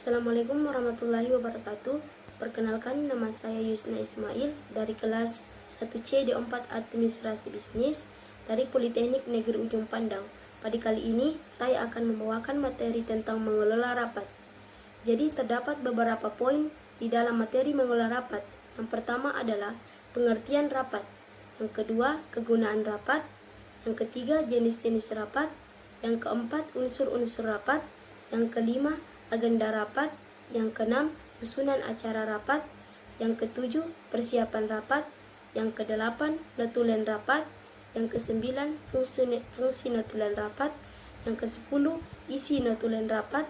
Assalamualaikum warahmatullahi wabarakatuh. Perkenalkan, nama saya Yusna Ismail dari kelas 1C D4 Administrasi Bisnis dari Politeknik Negeri Ujung Pandang. Pada kali ini saya akan membawakan materi tentang mengelola rapat. Jadi terdapat beberapa poin di dalam materi mengelola rapat. Yang pertama adalah pengertian rapat. Yang kedua, kegunaan rapat. Yang ketiga, jenis-jenis rapat. Yang keempat, unsur-unsur rapat. Yang kelima, agenda rapat. Yang keenam, susunan acara rapat. Yang ketujuh, persiapan rapat. Yang kedelapan, notulen rapat. Yang kesembilan, fungsi notulen rapat. Yang kesepuluh, isi notulen rapat.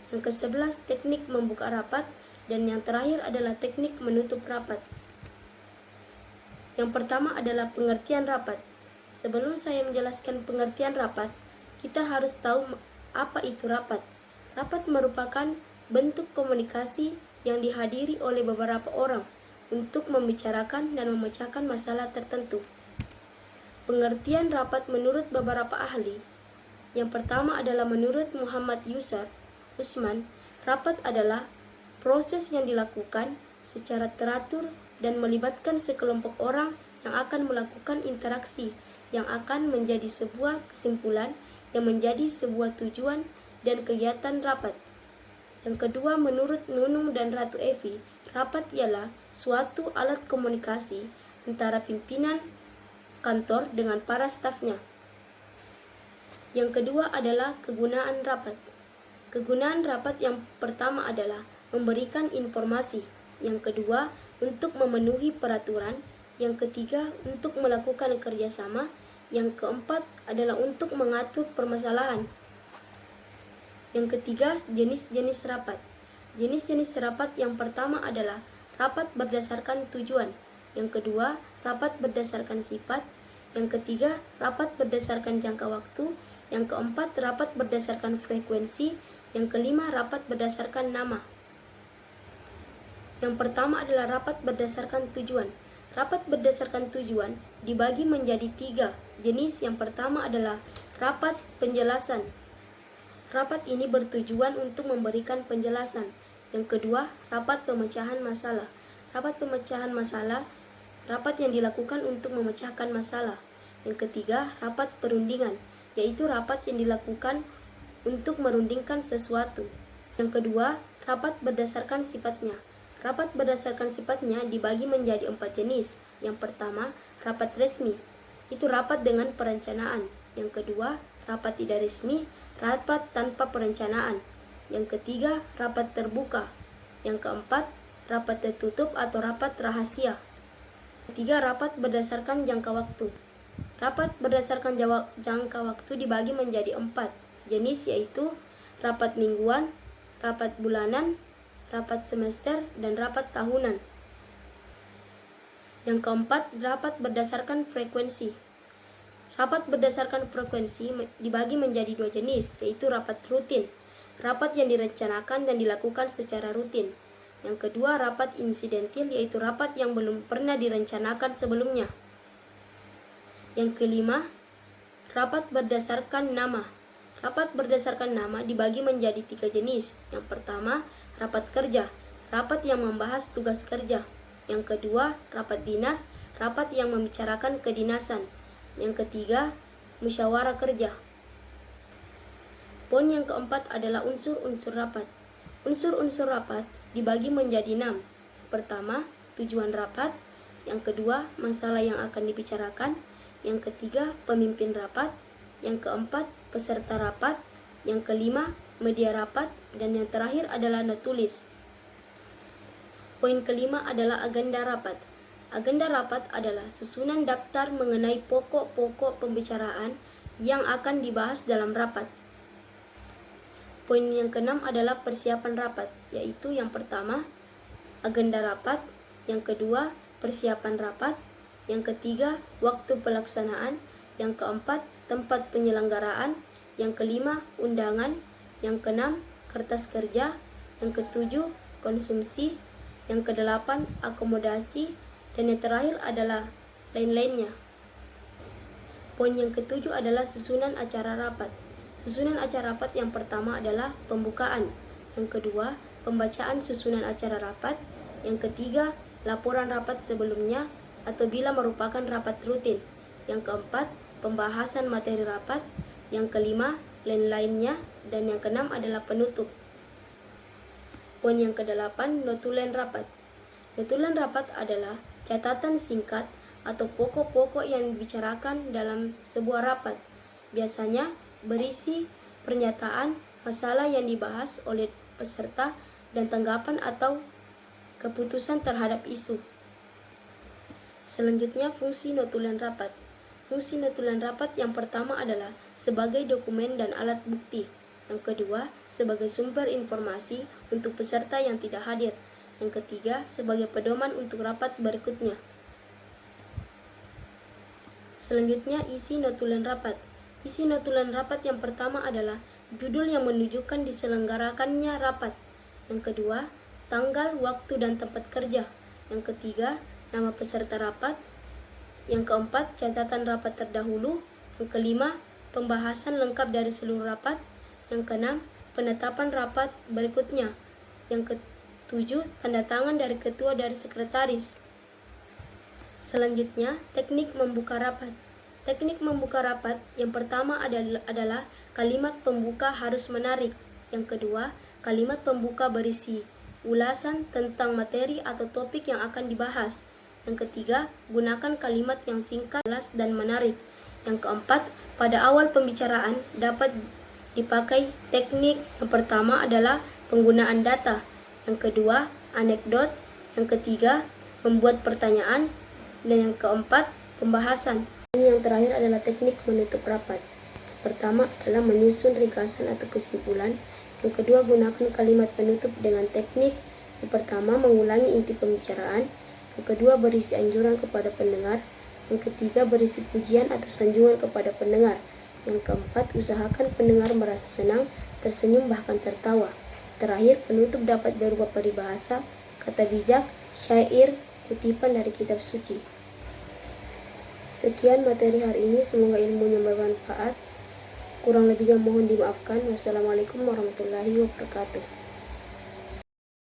Yang kesebelas, teknik membuka rapat. Dan yang terakhir adalah teknik menutup rapat. Yang pertama adalah pengertian rapat. Sebelum saya menjelaskan pengertian rapat, kita harus tahu apa itu rapat. Rapat merupakan bentuk komunikasi yang dihadiri oleh beberapa orang untuk membicarakan dan memecahkan masalah tertentu. Pengertian rapat menurut beberapa ahli. Yang pertama adalah menurut Muhammad Yusar Usman, rapat adalah proses yang dilakukan secara teratur dan melibatkan sekelompok orang yang akan melakukan interaksi yang akan menjadi sebuah kesimpulan yang menjadi sebuah tujuan dan kegiatan rapat. Yang kedua, menurut Nunung dan Ratu Evi, rapat ialah suatu alat komunikasi antara pimpinan kantor dengan para stafnya. Yang kedua adalah kegunaan rapat. Kegunaan rapat yang pertama adalah memberikan informasi. Yang kedua, untuk memenuhi peraturan. Yang ketiga, untuk melakukan kerjasama. Yang keempat adalah untuk mengatur permasalahan. Yang ketiga, jenis-jenis rapat. Jenis-jenis rapat yang pertama adalah rapat berdasarkan tujuan. Yang kedua, rapat berdasarkan sifat. Yang ketiga, rapat berdasarkan jangka waktu. Yang keempat, rapat berdasarkan frekuensi. Yang kelima, rapat berdasarkan nama. Yang pertama adalah rapat berdasarkan tujuan. Rapat berdasarkan tujuan dibagi menjadi 3 jenis. Yang pertama adalah rapat penjelasan. Rapat ini bertujuan untuk memberikan penjelasan. Yang kedua, rapat pemecahan masalah. Rapat pemecahan masalah, rapat yang dilakukan untuk memecahkan masalah. Yang ketiga, rapat perundingan, yaitu rapat yang dilakukan untuk merundingkan sesuatu. Yang kedua, rapat berdasarkan sifatnya. Rapat berdasarkan sifatnya dibagi menjadi 4 jenis. Yang pertama, rapat resmi. Itu rapat dengan perencanaan. Yang kedua, rapat tidak resmi, rapat tanpa perencanaan. Yang ketiga, rapat terbuka. Yang keempat, rapat tertutup atau rapat rahasia. Ketiga, rapat berdasarkan jangka waktu. Rapat berdasarkan jangka waktu dibagi menjadi 4 jenis, yaitu rapat mingguan, rapat bulanan, rapat semester, dan rapat tahunan. Yang keempat, rapat berdasarkan frekuensi. Rapat berdasarkan frekuensi dibagi menjadi 2 jenis, yaitu rapat rutin, rapat yang direncanakan dan dilakukan secara rutin. Yang kedua, rapat insidentil, yaitu rapat yang belum pernah direncanakan sebelumnya. Yang kelima, rapat berdasarkan nama. Rapat berdasarkan nama dibagi menjadi 3 jenis. Yang pertama, rapat kerja, rapat yang membahas tugas kerja. Yang kedua, rapat dinas, rapat yang membicarakan kedinasan. Yang ketiga, musyawarah kerja. Poin yang keempat adalah unsur-unsur rapat. Unsur-unsur rapat dibagi menjadi 6. Yang pertama, tujuan rapat. Yang kedua, masalah yang akan dibicarakan. Yang ketiga, pemimpin rapat. Yang keempat, peserta rapat. Yang kelima, media rapat. Dan yang terakhir adalah notulis. Poin kelima adalah agenda rapat. Agenda rapat adalah susunan daftar mengenai pokok-pokok pembicaraan yang akan dibahas dalam rapat. Poin yang keenam adalah persiapan rapat, yaitu yang pertama, agenda rapat. Yang kedua, persiapan rapat. Yang ketiga, waktu pelaksanaan. Yang keempat, tempat penyelenggaraan. Yang kelima, undangan. Yang keenam, kertas kerja. Yang ketujuh, konsumsi. Yang kedelapan, akomodasi. Dan yang terakhir adalah lain-lainnya. Poin yang ketujuh adalah susunan acara rapat. Susunan acara rapat yang pertama adalah pembukaan. Yang kedua, pembacaan susunan acara rapat. Yang ketiga, laporan rapat sebelumnya atau bila merupakan rapat rutin. Yang keempat, pembahasan materi rapat. Yang kelima, lain-lainnya. Dan yang keenam adalah penutup. Poin yang kedelapan, notulen rapat. Notulen rapat adalah catatan singkat atau pokok-pokok yang dibicarakan dalam sebuah rapat. Biasanya berisi pernyataan, masalah yang dibahas oleh peserta, dan tanggapan atau keputusan terhadap isu. Selanjutnya, fungsi notulen rapat. Fungsi notulen rapat yang pertama adalah sebagai dokumen dan alat bukti. Yang kedua, sebagai sumber informasi untuk peserta yang tidak hadir. Yang ketiga, sebagai pedoman untuk rapat berikutnya. Selanjutnya, isi notulen rapat. Isi notulen rapat yang pertama adalah judul yang menunjukkan diselenggarakannya rapat. Yang kedua, tanggal, waktu, dan tempat kerja. Yang ketiga, nama peserta rapat. Yang keempat, catatan rapat terdahulu. Yang kelima, pembahasan lengkap dari seluruh rapat. Yang keenam, penetapan rapat berikutnya. Yang ketujuh, tanda tangan dari ketua dari sekretaris. Selanjutnya, teknik membuka rapat. Teknik membuka rapat yang pertama adalah kalimat pembuka harus menarik. Yang kedua, kalimat pembuka berisi ulasan tentang materi atau topik yang akan dibahas. Yang ketiga, gunakan kalimat yang singkat, jelas, dan menarik. Yang keempat, pada awal pembicaraan dapat dipakai teknik. Yang pertama adalah penggunaan data. Yang kedua, anekdot. Yang ketiga, membuat pertanyaan. Dan yang keempat, pembahasan. Yang terakhir adalah teknik menutup rapat. Pertama adalah menyusun ringkasan atau kesimpulan. Yang kedua, gunakan kalimat penutup dengan teknik. Yang pertama, mengulangi inti pembicaraan. Yang kedua, berisi anjuran kepada pendengar. Yang ketiga, berisi pujian atau sanjungan kepada pendengar. Yang keempat, usahakan pendengar merasa senang, tersenyum, bahkan tertawa. Terakhir, penutup dapat berupa peribahasa, kata bijak, syair, kutipan dari kitab suci. Sekian materi hari ini, semoga ilmunya bermanfaat. Kurang lebihnya mohon dimaafkan. Wassalamualaikum warahmatullahi wabarakatuh.